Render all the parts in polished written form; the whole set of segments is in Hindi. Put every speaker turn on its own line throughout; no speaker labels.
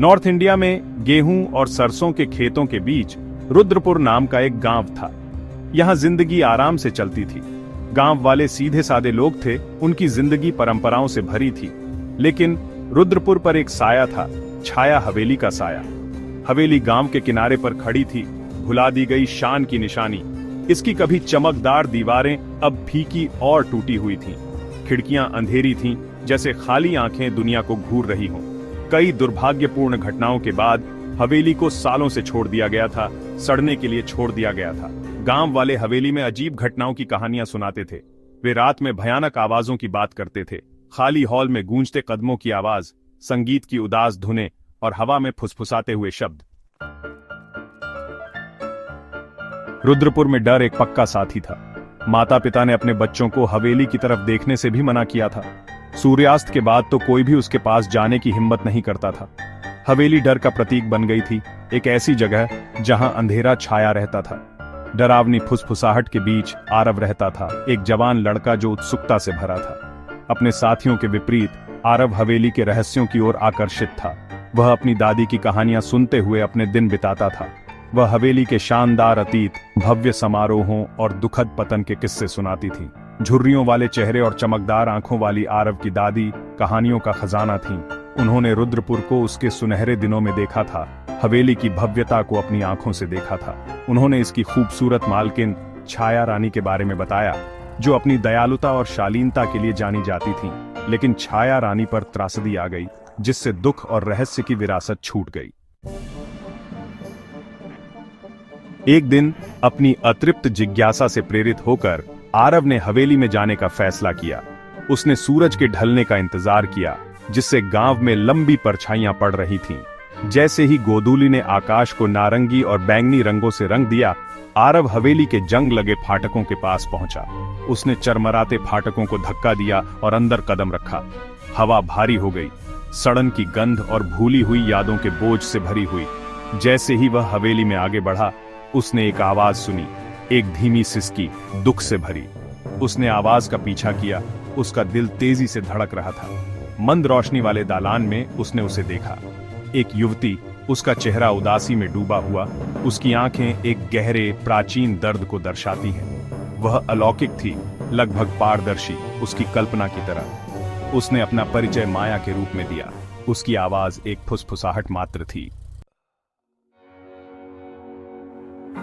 नॉर्थ इंडिया में गेहूं और सरसों के खेतों के बीच रुद्रपुर नाम का एक गांव था। यहां जिंदगी आराम से चलती थी। गांव वाले सीधे सादे लोग थे, उनकी जिंदगी परंपराओं से भरी थी। लेकिन रुद्रपुर पर एक साया था, छाया हवेली का साया। हवेली गांव के किनारे पर खड़ी थी, भुला दी गई शान की निशानी। इसकी कभी चमकदार दीवारें अब फीकी और टूटी हुई थीं। खिड़कियां अंधेरी थीं, जैसे खाली आंखें दुनिया को घूर रही हों। कई दुर्भाग्यपूर्ण घटनाओं के बाद हवेली को सालों से छोड़ दिया गया था, सड़ने के लिए छोड़ दिया गया था। गांव वाले हवेली में अजीब घटनाओं की कहानियां सुनाते थे। वे रात में भयानक आवाजों की बात करते थे। खाली हॉल में गूंजते कदमों की आवाज, संगीत की उदास धुनें और हवा में फुसफुसाते हुए शब्द। रुद्रपुर में डर एक पक्का साथी था। माता पिता ने अपने बच्चों को हवेली की तरफ देखने से भी मना किया था। सूर्यास्त के बाद तो कोई भी उसके पास जाने की हिम्मत नहीं करता था। हवेली डर का प्रतीक बन गई थी, एक ऐसी जगह जहां अंधेरा छाया रहता था। डरावनी फुसफुसाहट के बीच आरव रहता था, एक जवान लड़का जो उत्सुकता से भरा था। अपने साथियों के विपरीत आरव हवेली के रहस्यों की ओर आकर्षित था। वह अपनी दादी की कहानियां सुनते हुए अपने दिन बिताता था। वह हवेली के शानदार अतीत, भव्य समारोहों और दुखद पतन के किस्से सुनाती थी। झुर्रियों वाले चेहरे और चमकदार आंखों वाली आरव की दादी कहानियों का खजाना थीं। उन्होंने रुद्रपुर को उसके सुनहरे दिनों में देखा था, हवेली की भव्यता को अपनी आंखों से देखा था। उन्होंने इसकी खूबसूरत मालकिन छाया रानी के बारे में बताया, जो अपनी दयालुता और शालीनता के लिए जानी जाती थी। लेकिन छाया रानी पर त्रासदी आ गई, जिससे दुख और रहस्य की विरासत छूट गई। एक दिन अपनी अतृप्त जिज्ञासा से प्रेरित होकर आरव ने हवेली में जाने का फैसला किया। उसने सूरज के ढलने का इंतजार किया, जिससे गांव में लंबी परछाइयां पड़ रही थीं। जैसे ही गोधूली ने आकाश को नारंगी और बैंगनी रंगों से रंग दिया, आरव हवेली के जंग लगे फाटकों के पास पहुंचा। उसने चरमराते फाटकों को धक्का दिया और अंदर कदम रखा। हवा भारी हो गई, सड़न की गंध और भूली हुई यादों के बोझ से भरी हुई। जैसे ही वह हवेली में आगे बढ़ा, उसने एक आवाज सुनी, एक धीमी सिसकी, दुख से भरी। उसने आवाज का पीछा किया। उसका दिल तेजी से धड़क रहा था। मंद रोशनी वाले दालान में उसने उसे देखा। एक युवती, उसका चेहरा उदासी में डूबा हुआ, उसकी आंखें एक गहरे प्राचीन दर्द को दर्शाती हैं। वह अलौकिक थी, लगभग पारदर्शी, उसकी कल्पना की तरह। उसने अपना परिचय माया के रूप में दिया। उसकी आवाज एक फुसफुसाहट मात्र थी।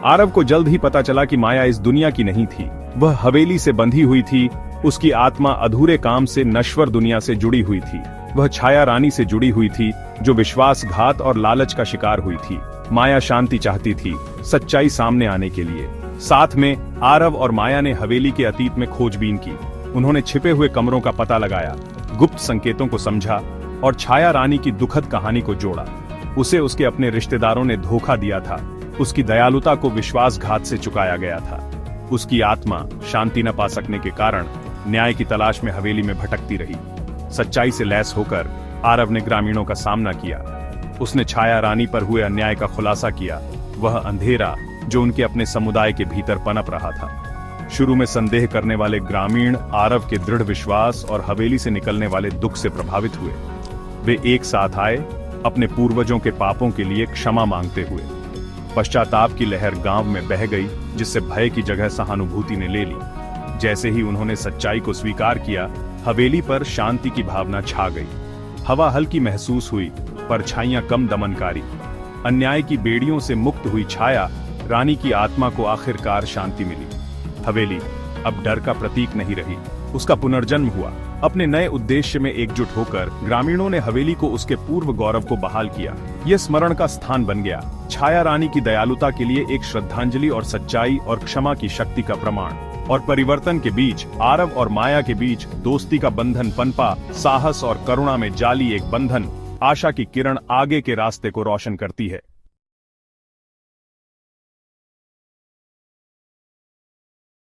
आरव को जल्द ही पता चला कि माया इस दुनिया की नहीं थी। वह हवेली से बंधी हुई थी। उसकी आत्मा अधूरे काम से नश्वर दुनिया से जुड़ी हुई थी। वह छाया रानी से जुड़ी हुई थी, जो विश्वासघात और लालच का शिकार हुई थी। माया शांति चाहती थी, सच्चाई सामने आने के लिए। साथ में आरव और माया ने हवेली के अतीत में खोजबीन की। उन्होंने छिपे हुए कमरों का पता लगाया, गुप्त संकेतों को समझा और छाया रानी की दुखद कहानी को जोड़ा। उसे उसके अपने रिश्तेदारों ने धोखा दिया था। उसकी दयालुता को विश्वासघात से चुकाया गया था। उसकी आत्मा शांति न पा सकने के कारण न्याय की तलाश में हवेली में भटकती रही। सच्चाई से लैस होकर आरव ने ग्रामीणों का सामना किया। उसने छाया रानी पर हुए अन्याय का खुलासा किया, वह अंधेरा जो उनके अपने समुदाय के भीतर पनप रहा था। शुरू में संदेह करने वाले ग्रामीण आरव के दृढ़ विश्वास और हवेली से निकलने वाले दुख से प्रभावित हुए। वे एक साथ आए, अपने पूर्वजों के पापों के लिए क्षमा मांगते हुए। पश्चाताप की लहर गांव में बह गई, जिससे भय की जगह सहानुभूति ने ले ली। जैसे ही उन्होंने सच्चाई को स्वीकार किया, हवेली पर शांति की भावना छा गई। हवा हल्की महसूस हुई, परछाइयां कम दमनकारी। अन्याय की बेड़ियों से मुक्त हुई छाया रानी की आत्मा को आखिरकार शांति मिली। हवेली अब डर का प्रतीक नहीं रही, उसका पुनर्जन्म हुआ। अपने नए उद्देश्य में एकजुट होकर ग्रामीणों ने हवेली को उसके पूर्व गौरव को बहाल किया। यह स्मरण का स्थान बन गया, छाया रानी की दयालुता के लिए एक श्रद्धांजलि और सच्चाई और क्षमा की शक्ति का प्रमाण। और परिवर्तन के बीच, आरव और माया के बीच दोस्ती का बंधन पनपा। साहस और करुणा में जाली एक बंधन। आशा की किरण आगे के रास्ते को रोशन करती है।